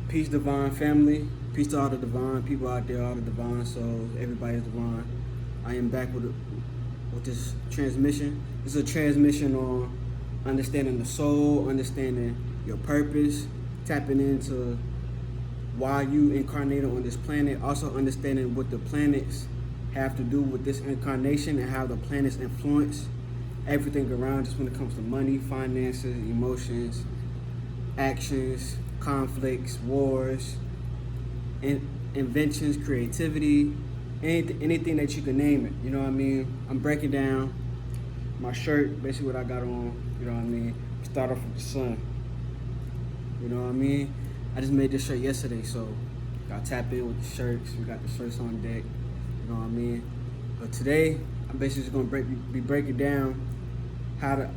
Peace, divine family. Peace to all the divine people out there, all the divine souls. Everybody's divine. I am back with this transmission. This is a transmission on understanding the soul, understanding your purpose, tapping into why you incarnated on this planet, also understanding what the planets have to do with this incarnation and how the planets influence everything around us when it comes to money, finances, emotions, actions, conflicts, wars, inventions, creativity, anything that you can name it. You know what I mean? I'm breaking down my shirt, basically what I got on. You know what I mean? Start off with the sun. You know what I mean? I just made this shirt yesterday, so got to tap in with the shirts. We got the shirts on deck. You know what I mean? But today, I'm basically just gonna be breaking down how to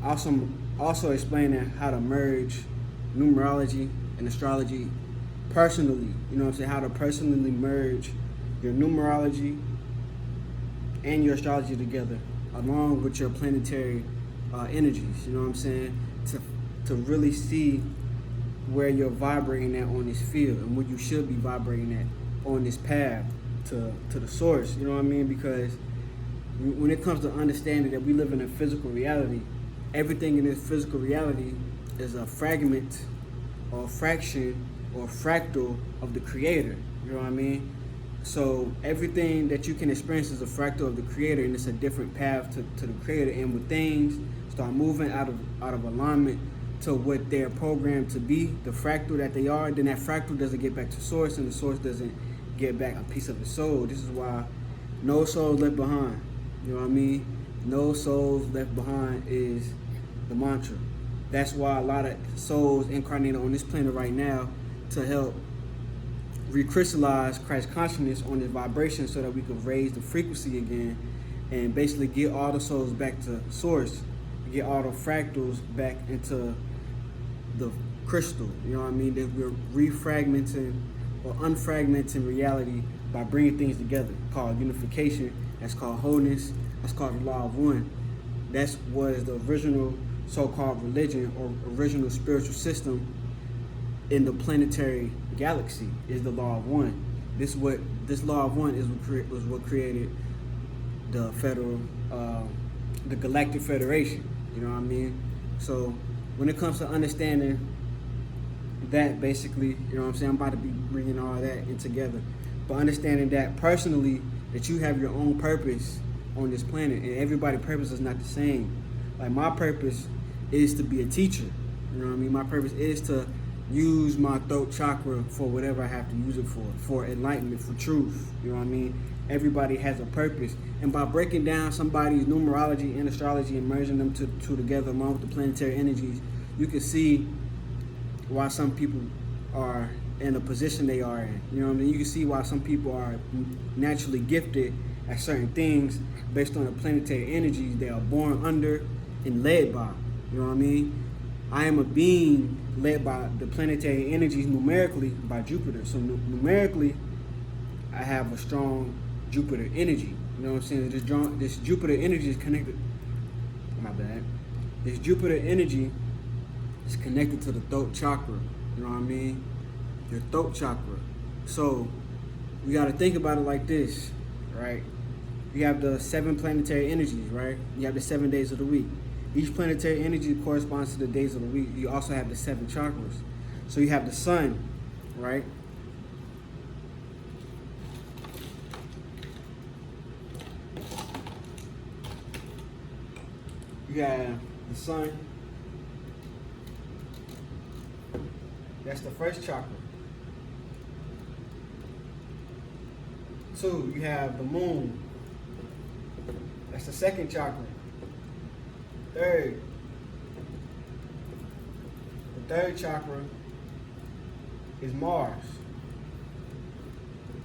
also explaining how to merge numerology and astrology personally. You know what I'm saying? How to personally merge your numerology and your astrology together, along with your planetary energies. You know what I'm saying? To really see where you're vibrating at on this field and where you should be vibrating at on this path to the source. You know what I mean? Because when it comes to understanding that we live in a physical reality, everything in this physical reality is a fragment or fraction or fractal of the creator. You know what I mean? So everything that you can experience is a fractal of the creator, and it's a different path to the creator. And when things start moving out of alignment to what they're programmed to be, the fractal that they are, then that fractal doesn't get back to source, and the source doesn't get back a piece of the soul. This is why no souls left behind. You know what I mean? No souls left behind is the mantra. That's why a lot of souls incarnated on this planet right now to help recrystallize Christ consciousness on this vibration so that we could raise the frequency again and basically get all the souls back to source, get all the fractals back into the crystal. You know what I mean? That we're refragmenting or unfragmenting reality by bringing things together, called unification. That's called wholeness. That's called the law of one. That's what is the original so-called religion or original spiritual system in the planetary galaxy, is the law of one. This law of one was what created the the Galactic Federation. You know what I mean? So when it comes to understanding that, basically, you know what I'm saying, I'm about to be bringing all that in together. But understanding that personally, that you have your own purpose on this planet, and everybody's purpose is not the same. Like, my purpose is to be a teacher. You know what I mean? My purpose is to use my throat chakra for whatever I have to use it for enlightenment, for truth. You know what I mean? Everybody has a purpose. And by breaking down somebody's numerology and astrology and merging them two together along with the planetary energies, you can see why some people are in the position they are in. You know what I mean? You can see why some people are naturally gifted at certain things based on the planetary energies they are born under and led by. You know what I mean? I am a being led by the planetary energies numerically by Jupiter. So numerically, I have a strong Jupiter energy. You know what I'm saying? This Jupiter energy is connected. My bad. This Jupiter energy is connected to the throat chakra. You know what I mean? Your throat chakra. So we got to think about it like this, right? You have the 7 planetary energies, right? You have the 7 days of the week. Each planetary energy corresponds to the days of the week. You also have the 7 chakras. So you have the sun, right? You have the sun. That's the first chakra. 2, you have the moon. That's the second chakra. 3rd, the 3rd chakra is Mars,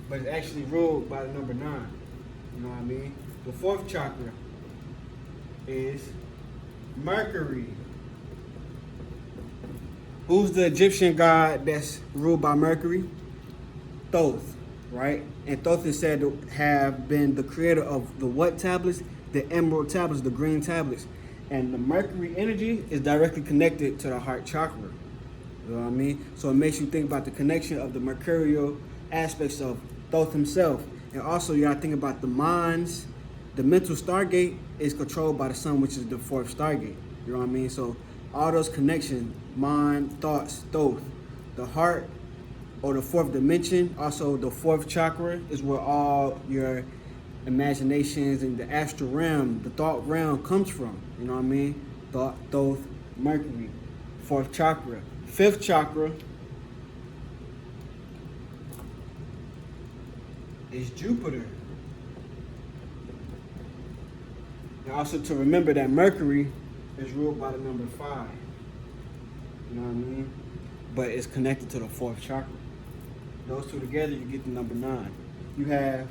but it's actually ruled by the number 9. You know what I mean? The 4th chakra is Mercury. Who's the Egyptian god that's ruled by Mercury? Thoth, right? And Thoth is said to have been the creator of the what tablets? The emerald tablets, the green tablets. And the Mercury energy is directly connected to the heart chakra. You know what I mean? So it makes you think about the connection of the mercurial aspects of Thoth himself. And also you gotta think about the minds. The mental stargate is controlled by the sun, which is the fourth stargate. You know what I mean? So all those connections, mind, thoughts, Thoth. The heart, or the fourth dimension, also the fourth chakra, is where all your imaginations and the astral realm, the thought realm comes from. You know what I mean? Thought, Thoth, Mercury, fourth chakra. Fifth chakra is Jupiter. And also to remember that Mercury is ruled by the number 5. You know what I mean? But it's connected to the fourth chakra. Those two together, you get the number 9. You have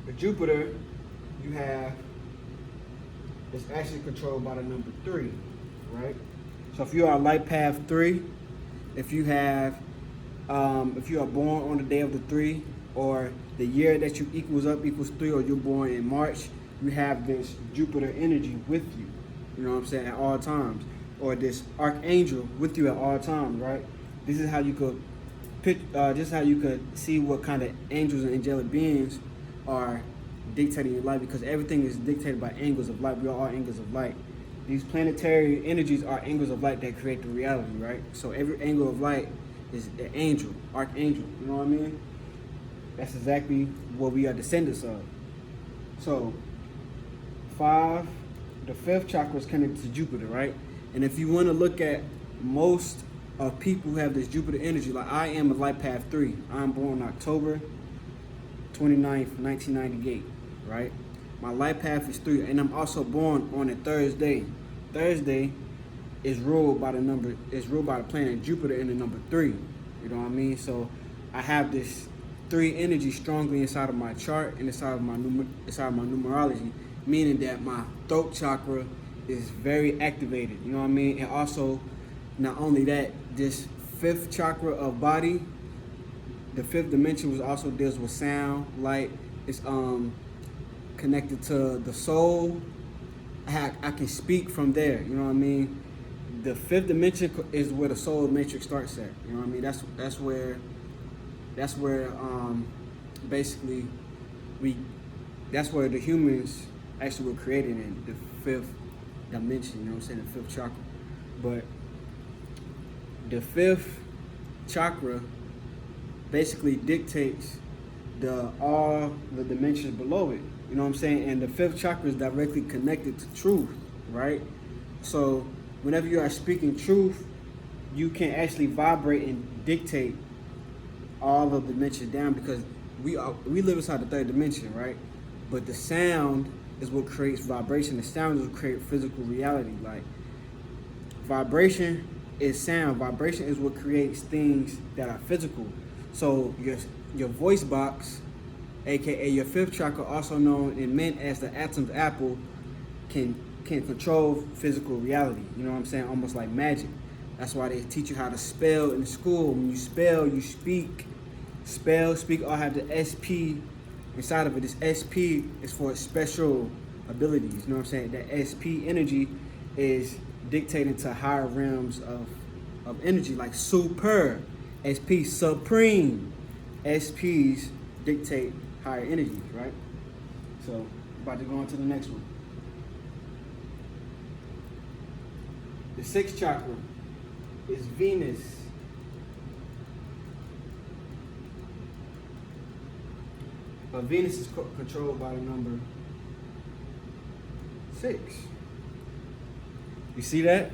the Jupiter, it's actually controlled by the number 3, right? So if you are light path 3, if you are born on the day of the 3, or the year that you equals 3, or you're born in March, you have this Jupiter energy with you. You know what I'm saying? At all times, or this archangel with you at all times, right? This is how you could see what kind of angels and angelic beings are dictating your life, because everything is dictated by angles of light. We are all angles of light. These planetary energies are angles of light that create the reality, right? So every angle of light is an angel, archangel. You know what I mean? That's exactly what we are descendants of. So the fifth chakra is connected to Jupiter, right? And if you want to look at most of people who have this Jupiter energy, like I am a light path 3. I'm born October 29th, 1998, right? My life path is 3, and I'm also born on a Thursday. Thursday is ruled by the planet Jupiter in the number 3. You know what I mean? So I have this 3 energy strongly inside of my chart and inside of my numerology, meaning that my throat chakra is very activated. You know what I mean? And also, not only that, this 5th chakra of body, the 5th dimension, was also deals with sound, light. It's connected to the soul. I can speak from there. You know what I mean? The 5th dimension is where the soul matrix starts at. You know what I mean? That's where basically that's where the humans actually were created in, the 5th dimension. You know what I'm saying? The 5th chakra. But the 5th chakra basically dictates all the dimensions below it. You know what I'm saying? And the 5th chakra is directly connected to truth, right? So whenever you are speaking truth, you can actually vibrate and dictate all of the dimensions down, because we live inside the 3rd dimension, right? But the sound is what creates vibration. The sound is what creates physical reality. Like, vibration is sound. Vibration is what creates things that are physical. So your voice box, aka your 5th chakra, also known in men as the Atom's apple, can control physical reality. You know what I'm saying? Almost like magic. That's why they teach you how to spell in school. When you spell, you speak. Spell, speak, all have the SP inside of it. This SP is for special abilities. You know what I'm saying? That SP energy is dictating to higher realms of energy, like super, SP, supreme. SPs dictate higher energies, right? So, about to go on to the next one. The 6th chakra is Venus. But Venus is controlled by the number 6. You see that?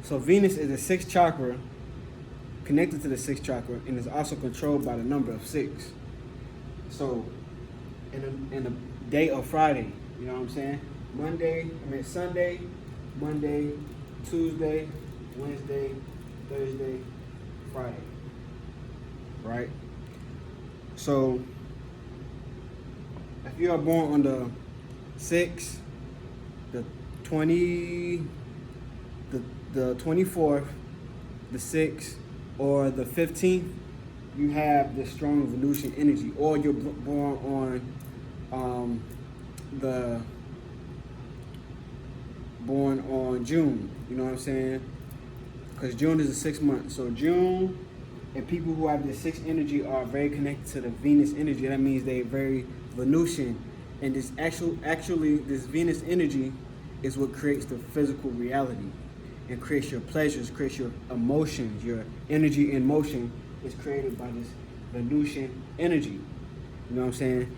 So Venus is the 6th chakra, connected to the 6th chakra, and is also controlled by the number of 6. So in the day of Friday, you know what I'm saying? Sunday, Monday, Tuesday, Wednesday, Thursday, Friday, right? So if you are born on the 6th, the 24th, the 6th, or the 15th, you have the strong Venusian energy. Or you're born on June, you know what I'm saying? because June is the 6th month. So June, and people who have this 6th energy are very connected to the Venus energy. That means they're very Venusian. And this actually, this Venus energy is what creates the physical reality and creates your pleasures, creates your emotions, your energy in motion is created by this Venusian energy. You know what I'm saying?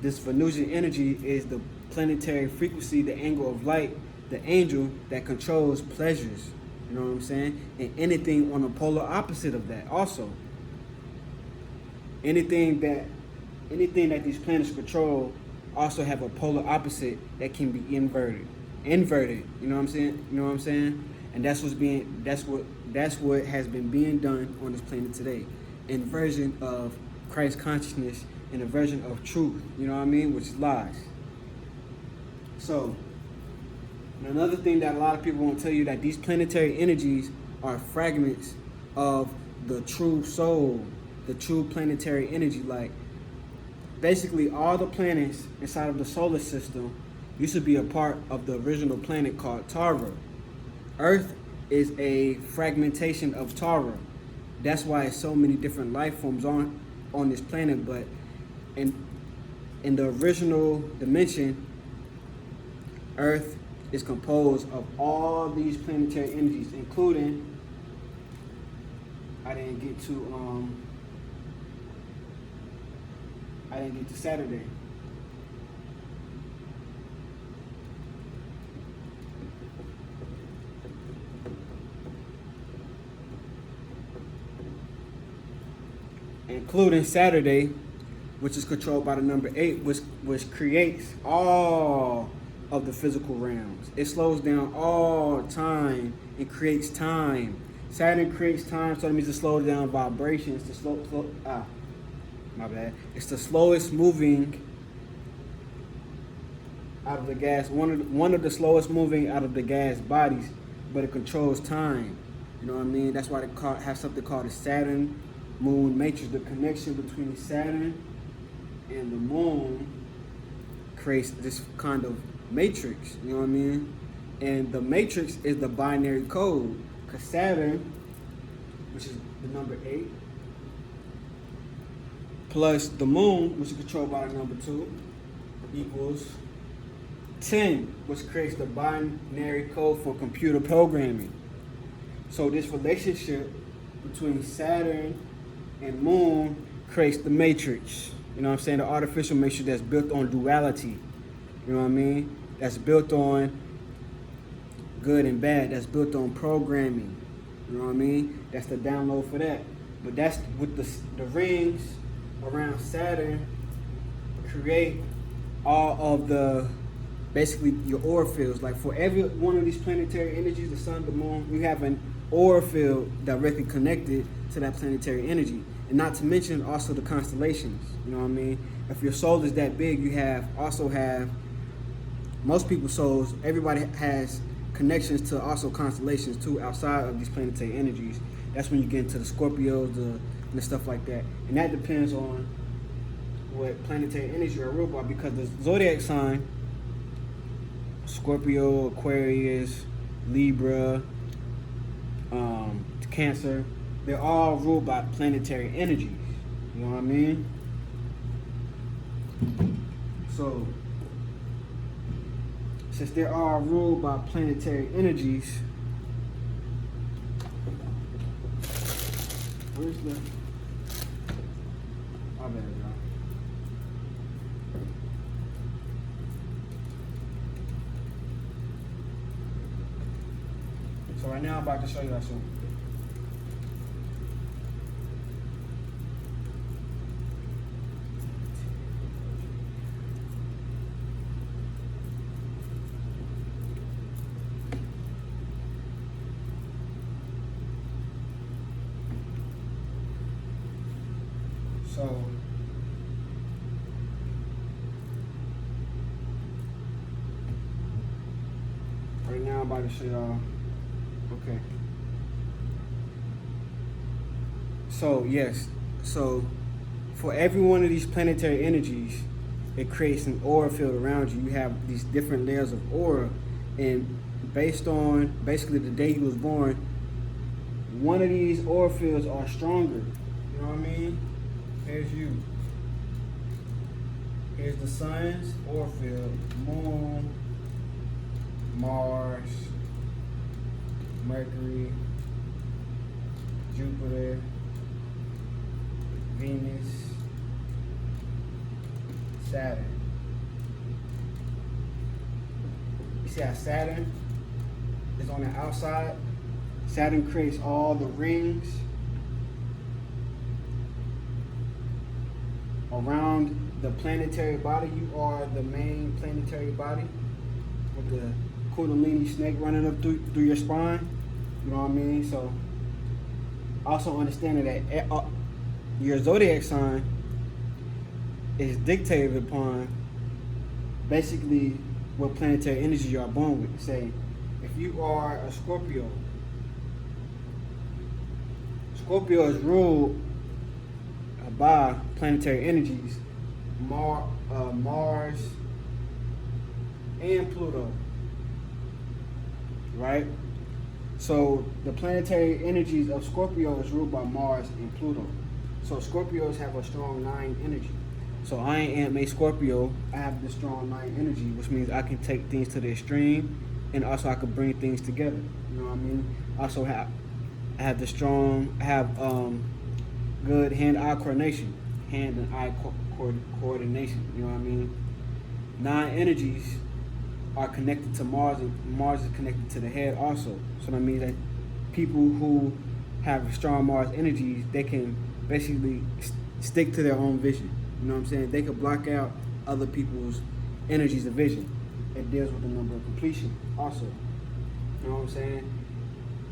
This Venusian energy is the planetary frequency, the angle of light, the angel that controls pleasures. You know what I'm saying? And anything on the polar opposite of that also. Anything that these planets control also have a polar opposite that can be inverted. You know what I'm saying? You know what I'm saying? And that's what has been being done on this planet today. Inversion of Christ consciousness and a version of truth, you know what I mean, which is lies. So, another thing that a lot of people won't tell you, that these planetary energies are fragments of the true soul, the true planetary energy. Like, basically all the planets inside of the solar system used to be a part of the original planet called Tara. Earth is a fragmentation of Tara. That's why it's so many different life forms on this planet, but in the original dimension, Earth is composed of all these planetary energies, including, I didn't get to Saturday. Including Saturday, which is controlled by the number 8, which creates all of the physical realms. It slows down all time and creates time. Saturn creates time, so that means it slows down vibrations. It's the slowest moving out of the gas. One of the slowest moving out of the gas bodies, but it controls time. You know what I mean? That's why they have something called a Saturn Moon matrix. The connection between Saturn and the moon creates this kind of matrix, you know what I mean? And the matrix is the binary code, because Saturn, which is the number 8, plus the moon, which is controlled by the number 2, equals 10, which creates the binary code for computer programming. So this relationship between Saturn and moon creates the matrix. You know what I'm saying? The artificial matrix that's built on duality. You know what I mean? That's built on good and bad. That's built on programming. You know what I mean? That's the download for that. But that's with the rings around Saturn create all of the, basically your aura fields. Like for every one of these planetary energies, the sun, the moon, you have an aura field directly connected to that planetary energy. And not to mention also the constellations. You know what I mean? If your soul is that big, you also have most people's souls, everybody has connections to also constellations too, outside of these planetary energies. That's when you get into the Scorpios and the stuff like that. And that depends on what planetary energy you're ruled by, because the zodiac sign, Scorpio, Aquarius, Libra, Cancer, they're all ruled by planetary energies. You know what I mean? So, since they're all ruled by planetary energies, where's the... My bad, y'all. So right now I'm about to show you that something. So right now I'm about to show y'all. Okay. So yes, so for every one of these planetary energies, it creates an aura field around you. You have these different layers of aura, and based on basically the day you was born, one of these aura fields are stronger. You know what I mean? Here's you. Here's the sun's aura field, moon, Mars, Mercury, Jupiter, Venus, Saturn. You see how Saturn is on the outside? Saturn creates all the rings around the planetary body. You are the main planetary body with the Kundalini snake running up through your spine. You know what I mean? So also understanding that your zodiac sign is dictated upon basically what planetary energy you are born with. Say, if you are a Scorpio, Scorpio is ruled by planetary energies, Mars and Pluto, right? So the planetary energies of Scorpio is ruled by Mars and Pluto. So Scorpios have a strong 9 energy. So I am a Scorpio. I have the strong 9 energy, which means I can take things to the extreme, and also I can bring things together. You know what I mean? Also I have the strong, good hand-eye coordination, hand and eye coordination. You know what I mean? 9 energies are connected to Mars, and Mars is connected to the head also. So that means that people who have strong Mars energies, they can basically stick to their own vision. You know what I'm saying? They could block out other people's energies of vision. It deals with the number of completion also. You know what I'm saying?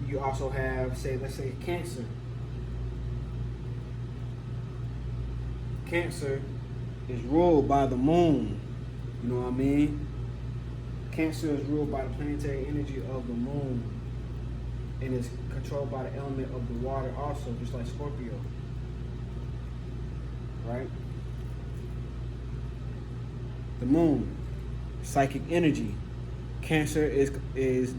You also have, let's say Cancer. Cancer is ruled by the moon. You know what I mean? Cancer is ruled by the planetary energy of the moon, and is controlled by the element of the water also, just like Scorpio. Right? The moon, psychic energy. Cancer is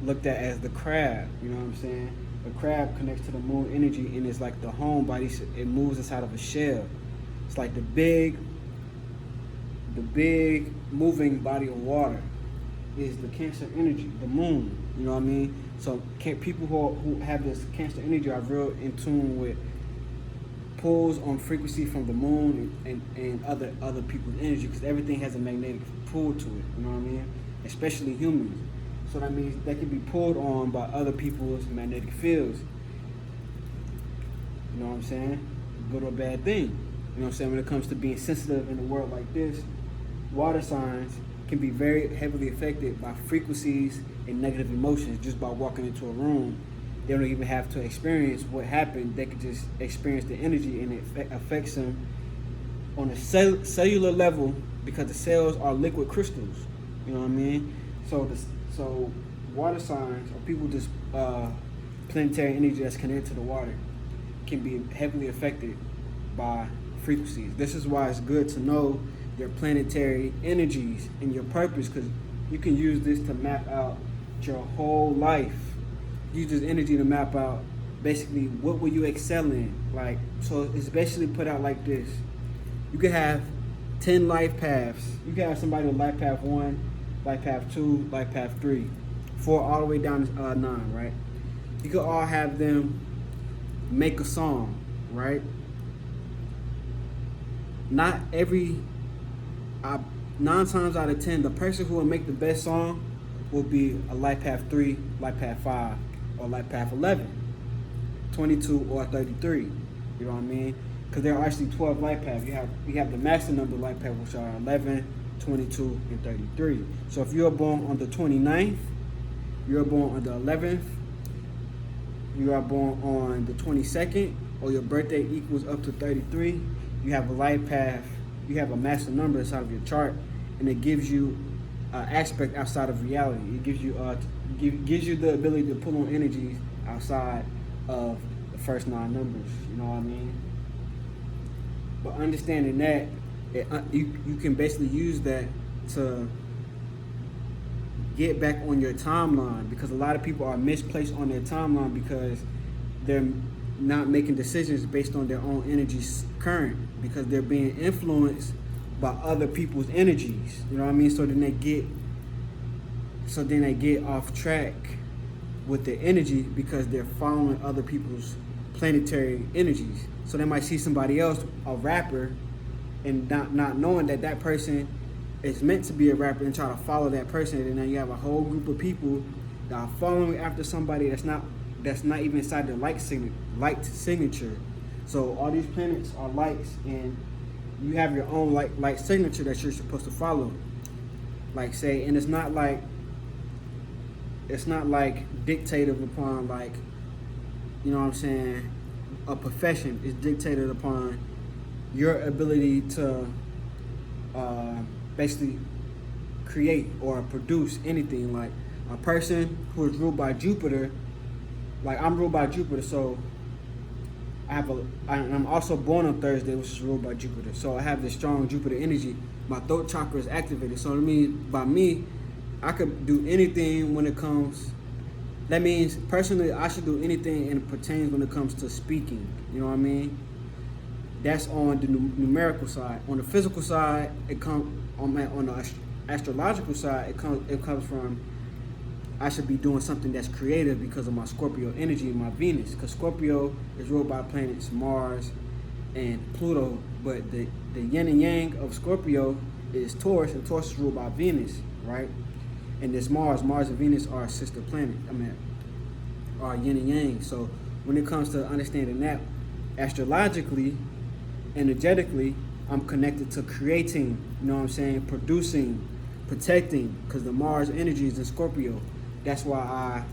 looked at as the crab. You know what I'm saying? The crab connects to the moon energy and is like the home body. It moves inside of a shell. It's like the big moving body of water is the Cancer energy, the moon. You know what I mean? So people who have this Cancer energy are real in tune with pulls on frequency from the moon and other people's energy, because everything has a magnetic pull to it. You know what I mean? Especially humans. So that means they can be pulled on by other people's magnetic fields. You know what I'm saying? Good or bad thing. You know what I'm saying? When it comes to being sensitive in a world like this, water signs can be very heavily affected by frequencies and negative emotions just by walking into a room. They don't even have to experience what happened. They can just experience the energy, and it affects them on a cellular level, because the cells are liquid crystals. You know what I mean? So water signs, or people just planetary energy that's connected to the water, can be heavily affected by frequencies. This is why it's good to know your planetary energies and your purpose, because you can use this to map out your whole life. Use this energy to map out basically what will you excel in. Like, so it's basically put out like this. You could have 10 life paths. You could have somebody with life path 1, life path 2, life path 3, 4, all the way down to 9, right? You could all have them make a song, right? Not every 9 times out of 10, the person who will make the best song will be a life path 3, life path 5, or life path 11, 22, or 33. You know what I mean? Because there are actually 12 life paths. You have the master number life path, which are 11, 22, and 33. So if you're born on the 29th, you're born on the 11th, you are born on the 22nd, or your birthday equals up to 33, you have a life path, you have a master number inside of your chart, and it gives you an aspect outside of reality. It gives you the ability to pull on energies outside of the first 9 numbers. You know what I mean? But understanding that, you can basically use that to get back on your timeline, because a lot of people are misplaced on their timeline because they're not making decisions based on their own energy current, because they're being influenced by other people's energies. You know what I mean? So then they get off track with their energy because they're following other people's planetary energies. So they might see somebody else, a rapper, and not knowing that that person is meant to be a rapper, and try to follow that person. And then you have a whole group of people that are following after somebody that's not even inside their light signature. So all these planets are lights, and you have your own light signature that you're supposed to follow. Like, say, and it's not like dictated upon, like, you know what I'm saying, a profession. Is dictated upon your ability to basically create or produce anything. Like a person who is ruled by Jupiter, like I'm ruled by Jupiter, so I'm also born on Thursday, which is ruled by Jupiter. So I have this strong Jupiter energy. My throat chakra is activated. So by me, I could do anything when it comes. That means personally, I should do anything and it pertains when it comes to speaking. You know what I mean? That's on the numerical side. On the physical side, it comes on the astrological side. It comes from, I should be doing something that's creative because of my Scorpio energy and my Venus. Because Scorpio is ruled by planets Mars and Pluto, but the yin and yang of Scorpio is Taurus, and Taurus is ruled by Venus, right? And this Mars and Venus are sister planet. Are yin and yang. So when it comes to understanding that, astrologically, energetically, I'm connected to creating, you know what I'm saying, producing, protecting, because the Mars energy is in Scorpio. That's why I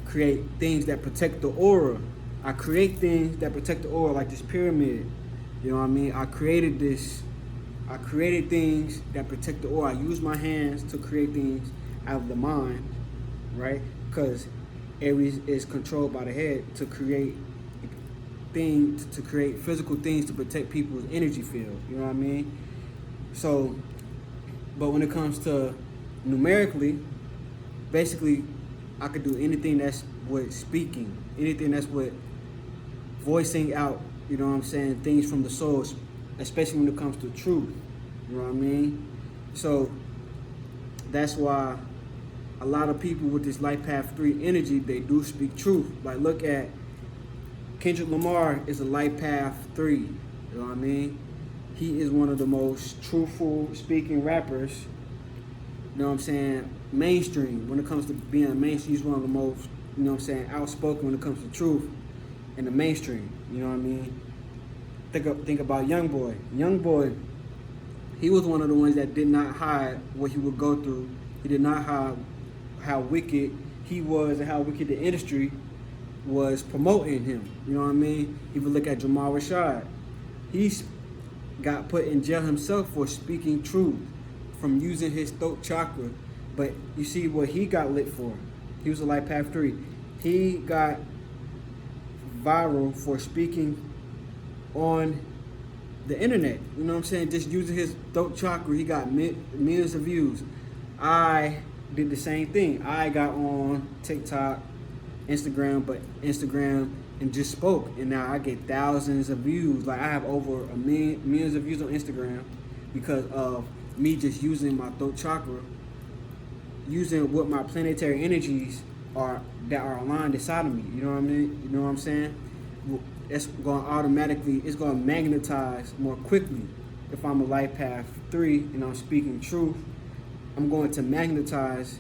create things that protect the aura. I create things that protect the aura, like this pyramid. You know what I mean? I created things that protect the aura. I use my hands to create things out of the mind, right? Because Aries is controlled by the head to create physical things to protect people's energy field. You know what I mean? So, but when it comes to numerically, basically, I could do anything that's with speaking, anything that's with voicing out, you know what I'm saying, things from the soul, especially when it comes to truth. You know what I mean? So that's why a lot of people with this life path 3 energy, they do speak truth. Like, look at Kendrick Lamar is a life path 3. You know what I mean? He is one of the most truthful speaking rappers. You know what I'm saying? Mainstream. When it comes to being mainstream, he's one of the most, you know what I'm saying, outspoken when it comes to truth in the mainstream. You know what I mean? Think about Youngboy. Youngboy, he was one of the ones that did not hide what he would go through. He did not hide how wicked he was and how wicked the industry was promoting him. You know what I mean? If you look at Jamal Rashad, he got put in jail himself for speaking truth, from using his throat chakra. But you see what he got lit for. He was a life path 3. He got viral for speaking on the internet. You know what I'm saying? Just using his throat chakra, he got millions of views. I did the same thing. I got on TikTok, Instagram, and just spoke, and now I get thousands of views. Like, I have over millions of views on Instagram because of me just using my throat chakra, using what my planetary energies are that are aligned inside of me. You know what I mean? You know what I'm saying? It's going to magnetize more quickly. If I'm a life path 3 and I'm speaking truth, I'm going to magnetize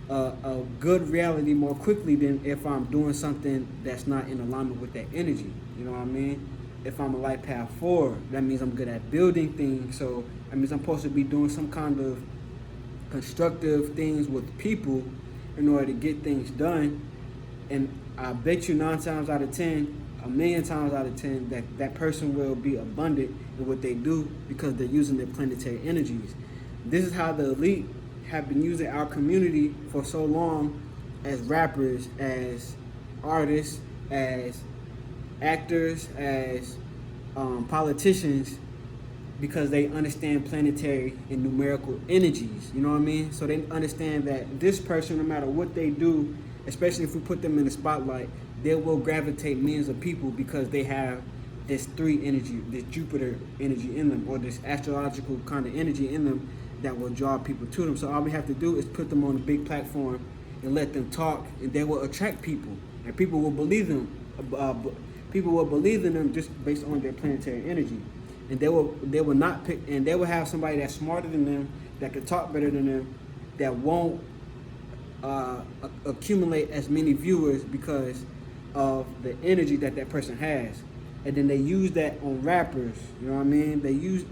a good reality more quickly than if I'm doing something that's not in alignment with that energy. You know what I mean? If I'm a life path 4, that means I'm good at building things. So that means I'm supposed to be doing some kind of constructive things with people in order to get things done. And I bet you 9 times out of 10, a million times out of 10, that person will be abundant in what they do because they're using their planetary energies. This is how the elite have been using our community for so long, as rappers, as artists, as actors, as politicians, because they understand planetary and numerical energies. You know what I mean? So they understand that this person, no matter what they do, especially if we put them in the spotlight, they will gravitate millions of people because they have this 3 energy, this Jupiter energy in them, or this astrological kind of energy in them that will draw people to them. So all we have to do is put them on a big platform and let them talk, and they will attract people, and people will believe them. People will believe in them just based on their planetary energy, and they will not pick, and they will have somebody that's smarter than them, that can talk better than them, that won't accumulate as many viewers because of the energy that that person has. And then they use that on rappers, you know what I mean? They use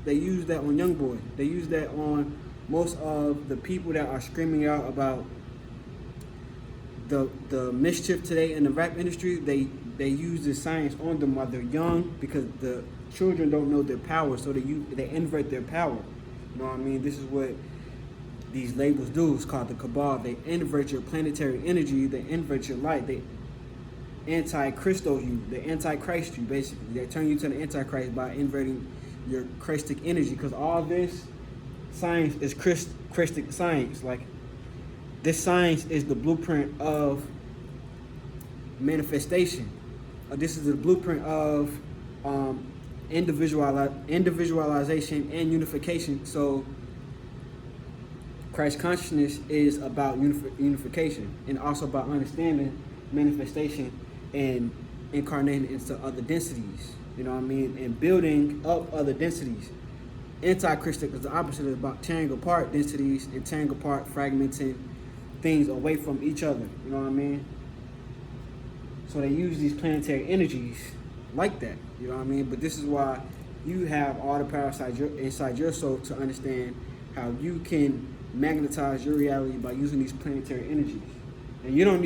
that on young boys. They use that on most of the people that are screaming out about the mischief today in the rap industry. They use the science on them while they're young because the children don't know their power, so they invert their power. You know what I mean? This is what these labels do. It's called the cabal. They invert your planetary energy. They invert your light. They anti-Christo you. They anti-Christ you, basically. They turn you to the antichrist by inverting your Christic energy, because all this science is Christic science. Like, this science is the blueprint of manifestation. This is the blueprint of individualization and unification. So Christ consciousness is about unification, and also about understanding manifestation and incarnating into other densities, you know what I mean, and building up other densities. Anti-Christic is the opposite, is about tearing apart densities and tearing apart, fragmenting things away from each other, you know what I mean? So they use these planetary energies like that, you know what I mean? But this is why you have all the power inside your soul to understand how you can magnetize your reality by using these planetary energies. And you don't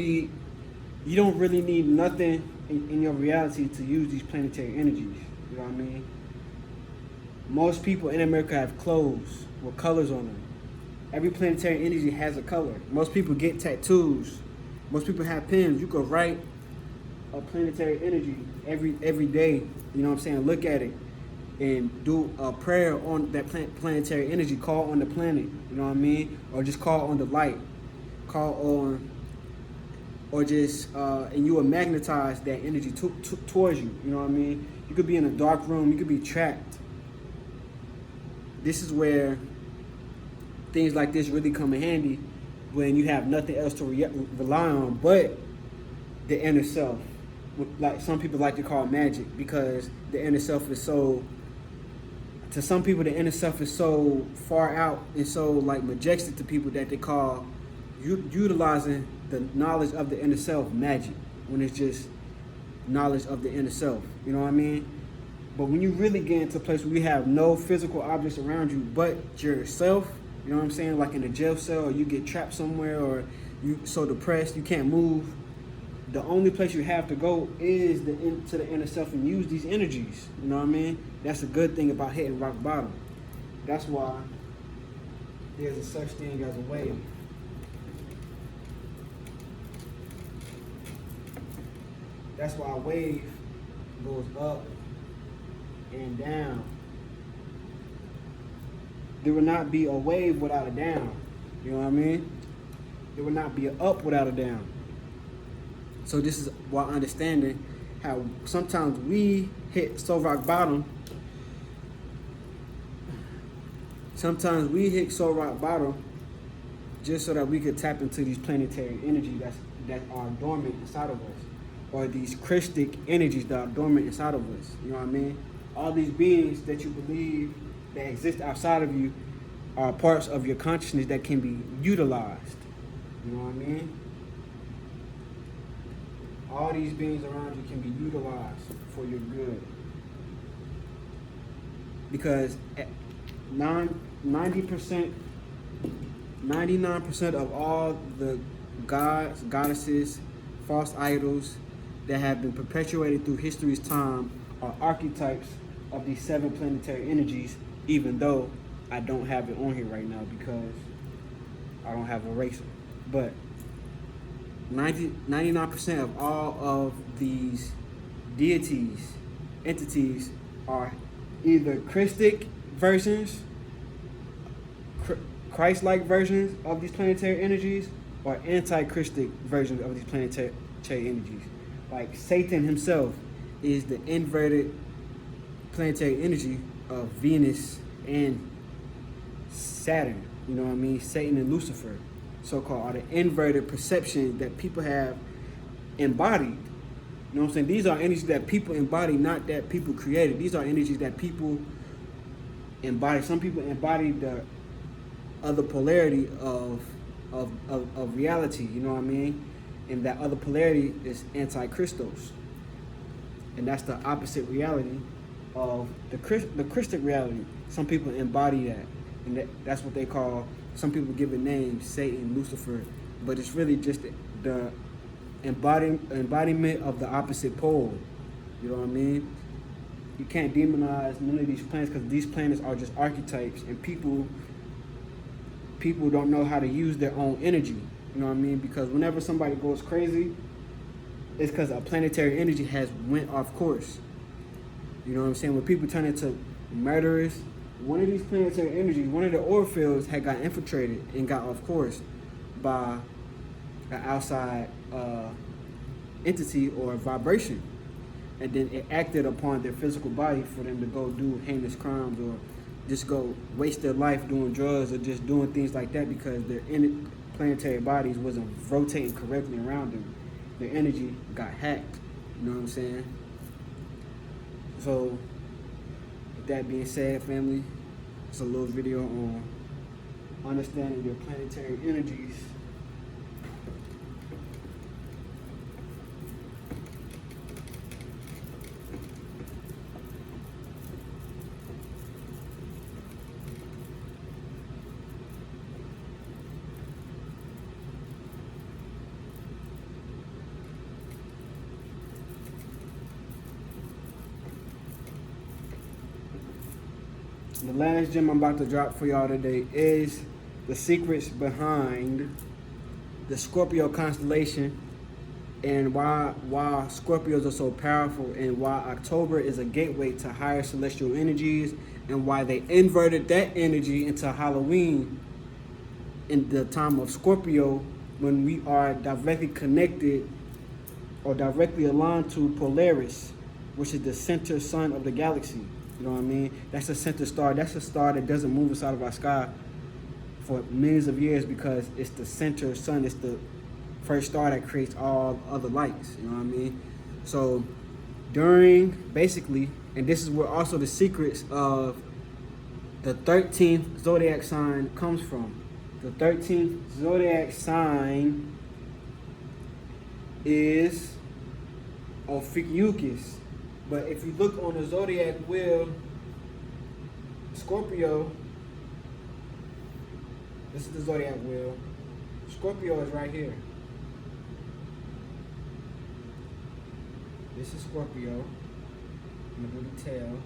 really need nothing in your reality to use these planetary energies, you know what I mean? Most people in America have clothes with colors on them. Every planetary energy has a color. Most people get tattoos. Most people have pens. You could write a planetary energy every day, you know what I'm saying? Look at it and do a prayer on that planetary energy. Call on the planet, you know what I mean? Or just call on the light. Call on, or just, and you will magnetize that energy towards you, you know what I mean? You could be in a dark room, you could be trapped. This is where things like this really come in handy, when you have nothing else to rely on but the inner self. Like some people like to call it magic, because the inner self is so, to some people the inner self is so far out and so like majestic to people that they call utilizing the knowledge of the inner self magic, when it's just knowledge of the inner self, you know what I mean? But when you really get into a place where you have no physical objects around you but yourself, you know what I'm saying? Like in a jail cell, or you get trapped somewhere, or you so depressed you can't move. The only place you have to go is to the inner self and use these energies. You know what I mean? That's a good thing about hitting rock bottom. That's why there's a such thing as a wave. That's why a wave goes up and down. There will not be a wave without a down. You know what I mean? There will not be an up without a down. So this is why understanding how sometimes we hit so rock bottom. Sometimes we hit so rock bottom just so that we could tap into these planetary energies that are dormant inside of us, or these Christic energies that are dormant inside of us. You know what I mean? All these beings that you believe that exist outside of you are parts of your consciousness that can be utilized. You know what I mean? All these beings around you can be utilized for your good. Because 99% of all the gods, goddesses, false idols that have been perpetuated through history's time are archetypes of these 7 planetary energies, even though I don't have it on here right now because I don't have a eraser. But 99% of all of these deities, entities, are either Christic versions, Christ-like versions of these planetary energies, or anti-Christic versions of these planetary energies. Like Satan himself is the inverted planetary energy of Venus and Saturn. You know what I mean? Satan and Lucifer, so-called, are the inverted perceptions that people have embodied. You know what I'm saying? These are energies that people embody, not that people created. These are energies that people embody. Some people embody the other polarity of reality. You know what I mean? And that other polarity is anti-Christos, and that's the opposite reality of the Christic reality. Some people embody that, and that's what they call. Some people give it names, Satan, Lucifer, but it's really just the embodiment of the opposite pole. You know what I mean? You can't demonize none of these planets because these planets are just archetypes, and people don't know how to use their own energy. You know what I mean? Because whenever somebody goes crazy, it's because a planetary energy has went off course. You know what I'm saying? When people turn into murderers, one of these planetary energies, one of the aura fields had got infiltrated and got off course by an outside entity or vibration, and then it acted upon their physical body for them to go do heinous crimes or just go waste their life doing drugs or just doing things like that because their planetary bodies wasn't rotating correctly around them. Their energy got hacked. You know what I'm saying? So with that being said, family, it's a little video on understanding your planetary energies. The last gem I'm about to drop for y'all today is the secrets behind the Scorpio constellation and why Scorpios are so powerful and why October is a gateway to higher celestial energies and why they inverted that energy into Halloween in the time of Scorpio when we are directly connected or directly aligned to Polaris, which is the center sun of the galaxy. You know what I mean? That's a center star. That's a star that doesn't move inside of our sky for millions of years because it's the center sun. It's the first star that creates all other lights. You know what I mean? So during, basically, and this is where also the secrets of the 13th zodiac sign comes from. The 13th zodiac sign is Ophiuchus. But if you look on the zodiac wheel, Scorpio, this is the zodiac wheel. Scorpio is right here. This is Scorpio. I'm gonna do the tail.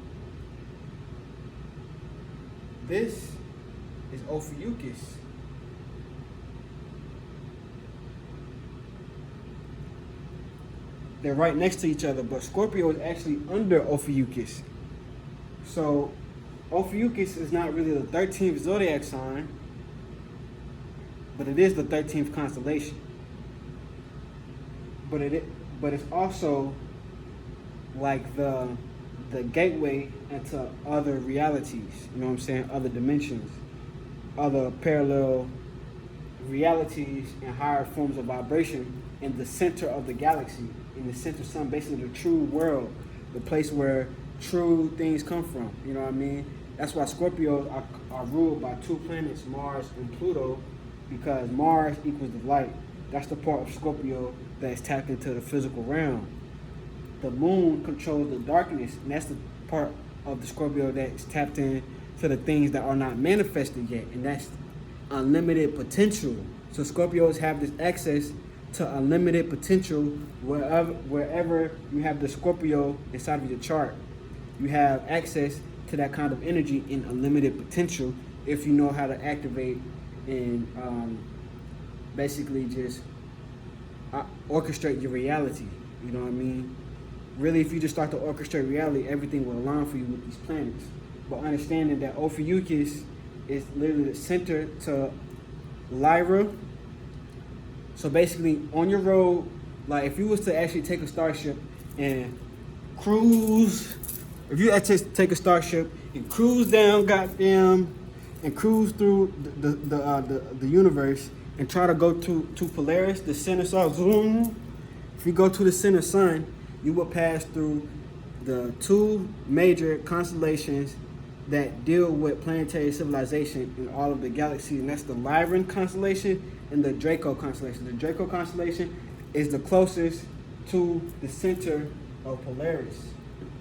This is Ophiuchus. They're right next to each other, but Scorpio is actually under Ophiuchus. So Ophiuchus is not really the 13th zodiac sign, but it is the 13th constellation. But it's also like the gateway into other realities. You know what I'm saying? Other dimensions, other parallel realities, and higher forms of vibration in the center of the galaxy. In the center sun, basically the true world, the place where true things come from. You know what I mean? That's why Scorpios are ruled by two planets, Mars and Pluto, because Mars equals the light. That's the part of Scorpio that is tapped into the physical realm. The moon controls the darkness, and that's the part of the Scorpio that is tapped in to the things that are not manifested yet, and that's unlimited potential. So Scorpios have this access to unlimited potential wherever you have the Scorpio inside of your chart. You have access to that kind of energy in unlimited potential if you know how to activate and basically just orchestrate your reality. You know what I mean? Really, if you just start to orchestrate reality, everything will align for you with these planets. But understanding that Ophiuchus is literally the center to Lyra, So basically, on your road, like if you was to actually take a starship and cruise, if you actually take a starship and cruise down, goddamn, and cruise through the universe and try to go to Polaris, the center star, zoom. If you go to the center sun, you will pass through the two major constellations that deal with planetary civilization in all of the galaxies, and that's the Lyran constellation and the Draco constellation. The Draco constellation is the closest to the center of Polaris,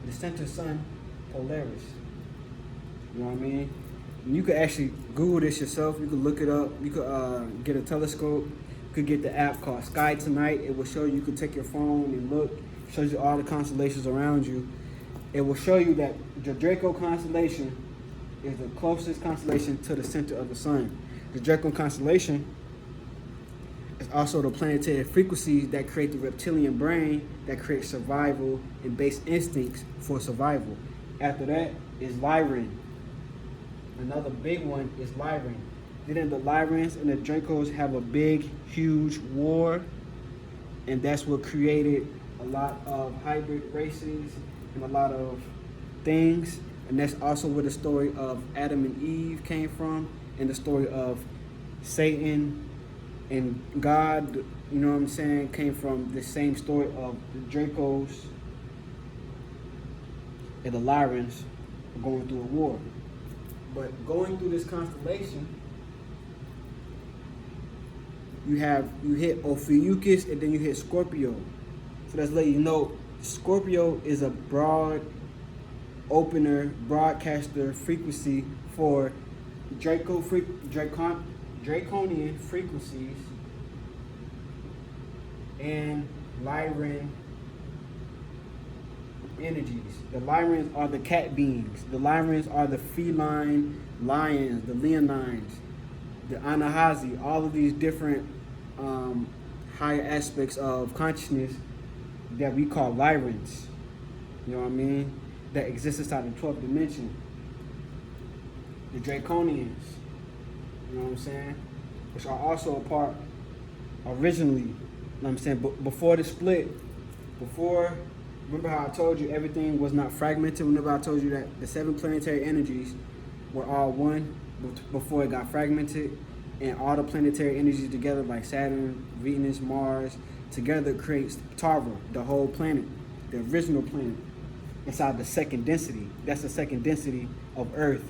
the center sun, Polaris. You know what I mean? And you could actually Google this yourself. You could look it up. You could get a telescope. You could get the app called Sky Tonight. It will show you. You could take your phone and look. It shows you all the constellations around you. It will show you that the Draco constellation is the closest constellation to the center of the sun. The Draco constellation is also the planetary frequencies that create the reptilian brain that creates survival and base instincts for survival. After that is Lyran. Another big one is Lyran. Then the Lyrans and the Dracos have a big, huge war, and that's what created a lot of hybrid races and a lot of things. And that's also where the story of Adam and Eve came from, and the story of Satan and God, you know what I'm saying, came from the same story of the Dracos and the Lyrans going through a war. But going through this constellation, you hit Ophiuchus and then you hit Scorpio. So that's letting you know Scorpio is a broad opener, broadcaster frequency for draconian frequencies and Lyran energies. The Lyrans are the cat beings. The Lyrans are the feline lions, the leonines, the Anahazi, all of these different higher aspects of consciousness that we call Lyrans. You know what I mean? That exist inside the 12th dimension. The Draconians, you know what I'm saying? Which are also a part originally, you know what I'm saying? But before the split, remember how I told you everything was not fragmented? Remember I told you that the 7 planetary energies were all one before it got fragmented? And all the planetary energies together, like Saturn, Venus, Mars, together creates Tara, the whole planet, the original planet, inside the second density. That's the second density of Earth.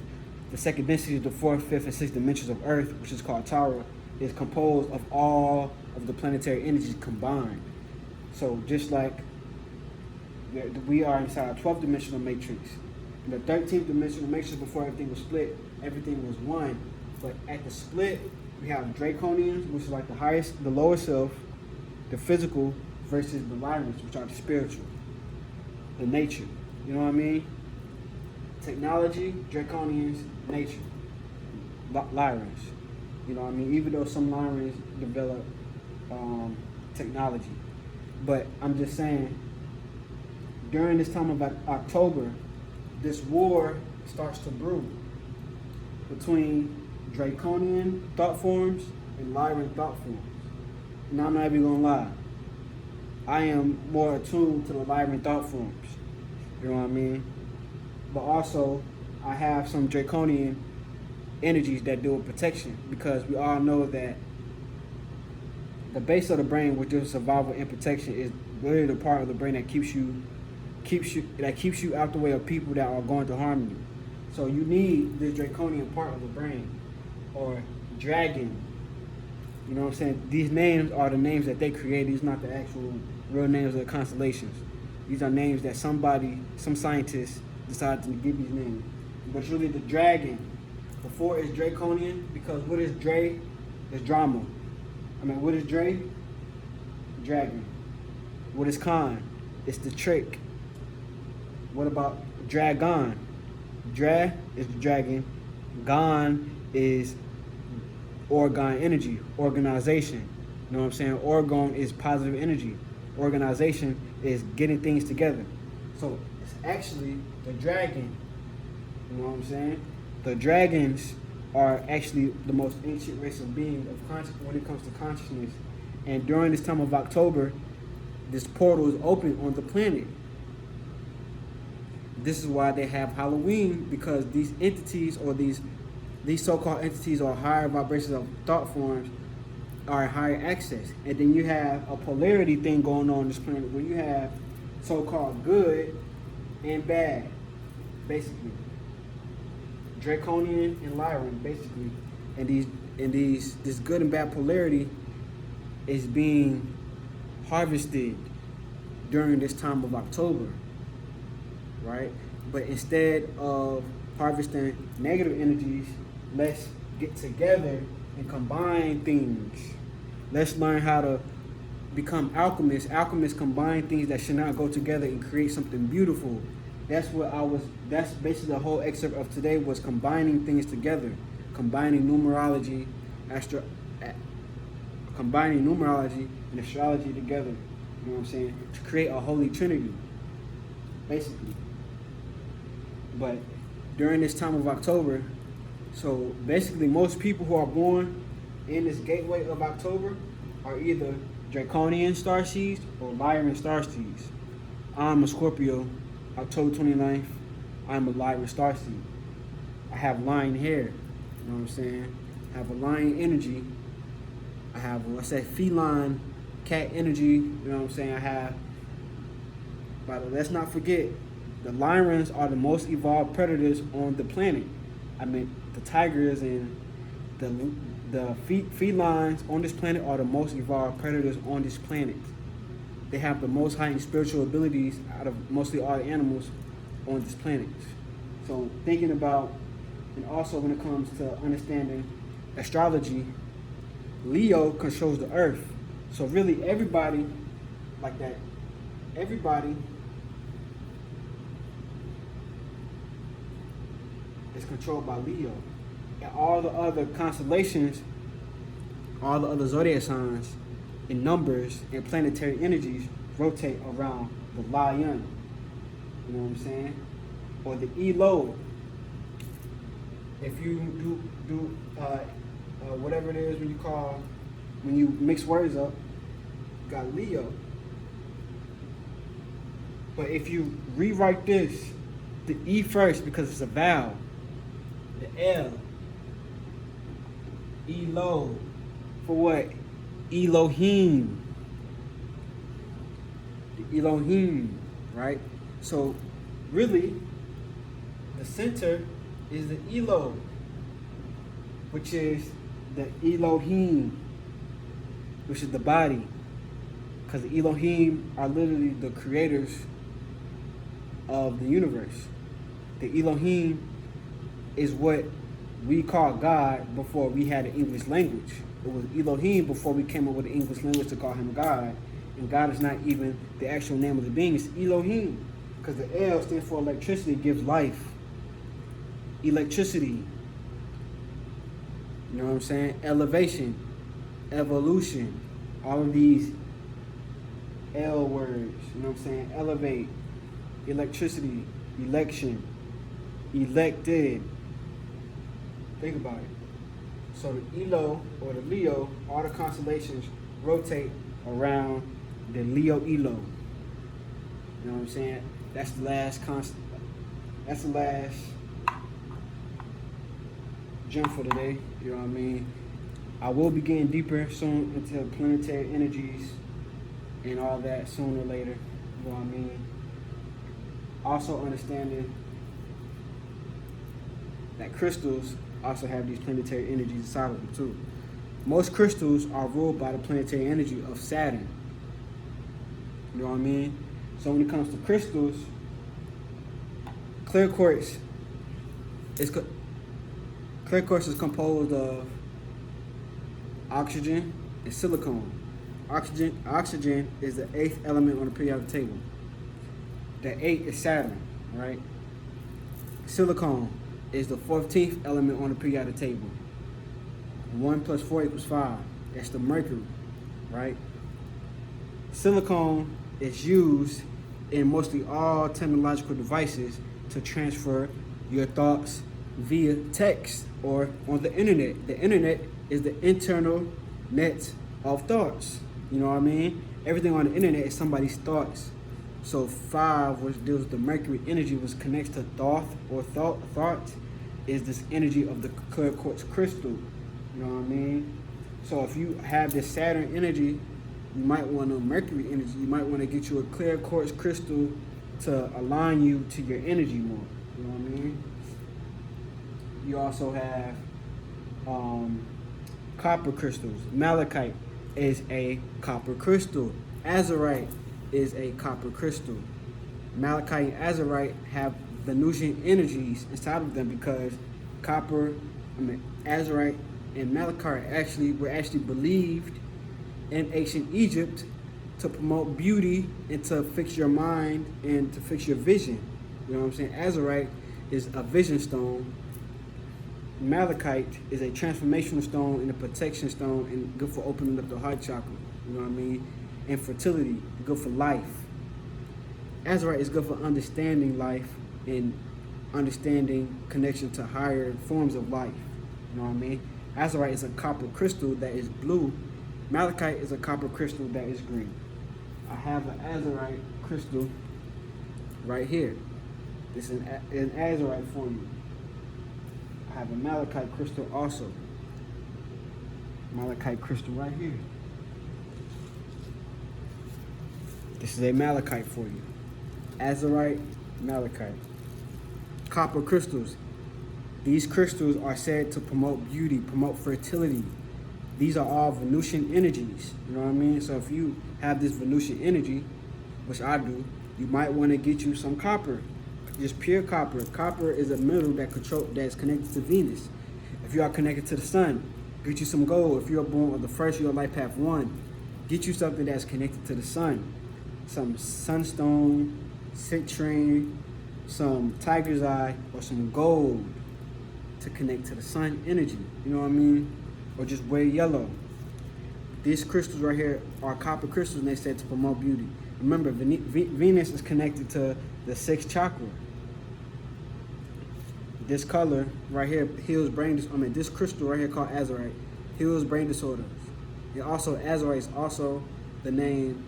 The second density is the 4th, 5th, and 6th dimensions of Earth, which is called Tara, is composed of all of the planetary energies combined. So just like we are inside a 12th dimensional matrix, in the 13th dimensional matrix before everything was split, everything was one. But at the split, we have Draconians, which is like the highest, the lower self, the physical, versus the Lyrans, which are the spiritual, the nature. You know what I mean? Technology, Draconians, nature, Lyrans. You know what I mean? Even though some Lyrans develop technology. But I'm just saying, during this time of October, this war starts to brew between Draconian thought forms and Lyran thought forms. And I'm not even gonna lie, I am more attuned to the Lyran thought forms. You know what I mean? But also, I have some Draconian energies that deal with protection, because we all know that the base of the brain, which is survival and protection, is really the part of the brain that keeps you out the way of people that are going to harm you. So you need this Draconian part of the brain, or dragon. You know what I'm saying? These names are the names that they create. These are not the actual real names of the constellations. These are names that some scientists decided to give these names. But it's really the dragon. Before it's Draconian, because what is Dre? It's drama. What is Dre? Dragon. What is Khan? It's the trick. What about Dragon? Dra is the dragon. Gon is orgon energy, organization. You know what I'm saying? Orgon is positive energy. Organization is getting things together. So it's actually the dragon. You know what I'm saying? The dragons are actually the most ancient race of beings when it comes to consciousness And during this time of October, this portal is open on the planet. This is why they have Halloween, because these entities, or these so-called entities, or higher vibrations of thought forms, are higher access. And then you have a polarity thing going on this planet, where you have so-called good and bad, basically. Draconian and Lyran, basically. And this good and bad polarity is being harvested during this time of October, right? But instead of harvesting negative energies, let's get together and combine things. Let's learn how to become alchemists. Alchemists combine things that should not go together and create something beautiful. That's basically the whole excerpt of today, was combining things together. Combining numerology, and astrology together. You know what I'm saying? To create a holy trinity, basically. But during this time of October, so basically most people who are born in this gateway of October are either Draconian starseeds or Lyran starseeds. I'm a Scorpio, October 29th. I'm a Lyran starseed. I have lion hair, you know what I'm saying? I have a lion energy. I have, feline cat energy, you know what I'm saying? But let's not forget, the Lyrans are the most evolved predators on the planet. I mean, the tigers and the felines on this planet are the most evolved predators on this planet. They have the most heightened spiritual abilities out of mostly all the animals on this planet. So thinking about, and also when it comes to understanding astrology, Leo controls the earth. So really everybody like that, everybody is controlled by Leo. And all the other constellations, all the other zodiac signs and numbers and planetary energies rotate around the lion. You know what I'm saying? Or the Elo. If you do whatever it is when you mix words up, you got Leo. But if you rewrite this, the E first, because it's a vowel, the L, Elo, for what? Elohim. The Elohim, right? So really, the center is the Elo, which is the Elohim, which is the body. Because the Elohim are literally the creators of the universe. The Elohim is what we call God before we had an English language. It was Elohim before we came up with an English language to call him God. And God is not even the actual name of the being, it's Elohim. Because the L stands for electricity, gives life. Electricity. You know what I'm saying? Elevation, evolution, all of these L words, you know what I'm saying? Elevate, electricity, election, elected. Think about it. So the Elo, or the Leo, all the constellations rotate around the Leo Elo. You know what I'm saying? That's the last gem for today. You know what I mean? I will be getting deeper soon into planetary energies and all that sooner or later. You know what I mean? Also understanding that crystals also have these planetary energies inside of them too. Most crystals are ruled by the planetary energy of Saturn. You know what I mean? So when it comes to crystals, clear quartz is composed of oxygen and silicon. Oxygen is the 8th element on the periodic table. The 8 is Saturn, right? Silicon is the 14th element on the periodic table. 1 plus 4 equals 5. That's the Mercury, right? Silicon is used in mostly all technological devices to transfer your thoughts via text or on the internet. The internet is the internal net of thoughts. You know what I mean? Everything on the internet is somebody's thoughts. So 5, which deals with the Mercury energy, which connects to thought, is this energy of the clear quartz crystal. You know what I mean? So if you have this Saturn energy, you might want a Mercury energy. You might want to get you a clear quartz crystal to align you to your energy more. You know what I mean? You also have copper crystals. Malachite is a copper crystal. Azurite is a copper crystal. Malachite and Azurite have Venusian energies inside of them because Azurite and Malachite were actually believed in ancient Egypt to promote beauty and to fix your mind and to fix your vision. You know what I'm saying? Azurite is a vision stone. Malachite is a transformational stone and a protection stone and good for opening up the heart chakra. You know what I mean? And fertility, good for life. Azurite is good for understanding life and understanding connection to higher forms of life. You know what I mean? Azurite is a copper crystal that is blue. Malachite is a copper crystal that is green. I have an Azurite crystal right here. This is an Azurite for you. I have a Malachite crystal also. Malachite crystal right here. This is a Malachite for you. Azurite, Malachite. Copper crystals. These crystals are said to promote beauty, promote fertility. These are all Venusian energies. You know what I mean? So if you have this Venusian energy, which I do, you might want to get you some copper. Just pure copper. Copper is a metal that's connected to Venus. If you are connected to the sun, get you some gold. If you're born on the first year of life path 1, get you something that's connected to the sun. Some sunstone, citrine, some tiger's eye, or some gold to connect to the sun energy. You know what I mean? Or just wear yellow. These crystals right here are copper crystals, and they said to promote beauty. Remember, Venus is connected to the 6th chakra. This color right here heals this crystal right here called Azurite heals brain disorders. And also, Azurite is also the name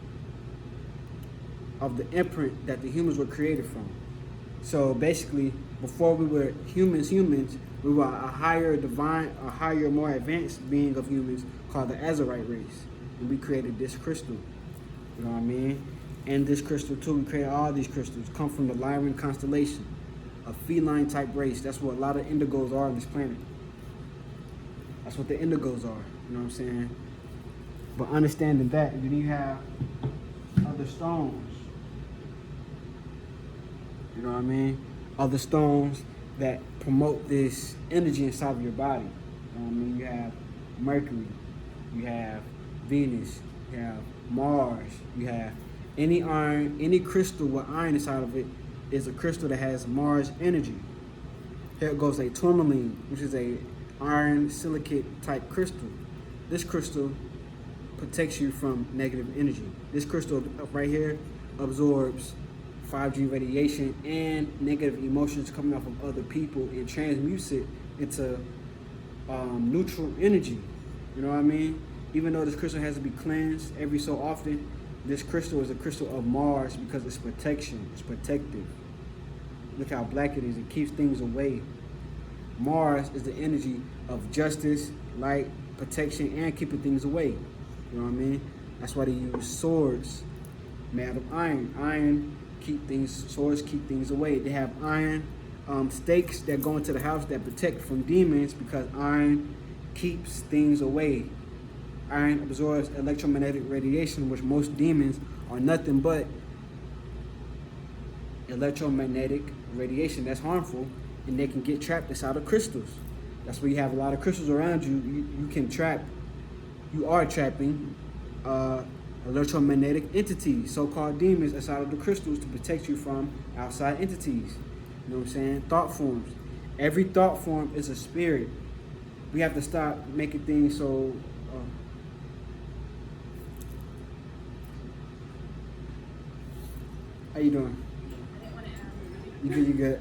of the imprint that the humans were created from. So basically, before we were humans, we were a higher, more advanced being of humans called the Azurite race. And we created this crystal. You know what I mean? And this crystal too, we created all these crystals, come from the Lyran constellation, a feline type race. That's what a lot of indigos are on this planet. That's what the indigos are, you know what I'm saying? But understanding that, then you have other stones. You know what I mean? Other stones that promote this energy inside of your body. You know what I mean? You have Mercury, you have Venus, you have Mars, you have any iron, any crystal with iron inside of it is a crystal that has Mars energy. Here goes a tourmaline, which is a iron silicate type crystal. This crystal protects you from negative energy. This crystal right here absorbs 5G radiation and negative emotions coming off of other people and transmutes it into neutral energy. You know what I mean? Even though this crystal has to be cleansed every so often, this crystal is a crystal of Mars because it's protection, it's protective. Look how black it is, it keeps things away. Mars is the energy of justice, light, protection, and keeping things away. You know what I mean? That's why they use swords made out of iron. Swords keep things away. They have iron stakes that go into the house that protect from demons because iron keeps things away. Iron absorbs electromagnetic radiation, which most demons are nothing but electromagnetic radiation that's harmful, and they can get trapped inside of crystals. That's why you have a lot of crystals around you. You are trapping electromagnetic entities, so-called demons inside of the crystals to protect you from outside entities. You know what I'm saying? Thought forms. Every thought form is a spirit. We have to stop making things so how you doing? You good?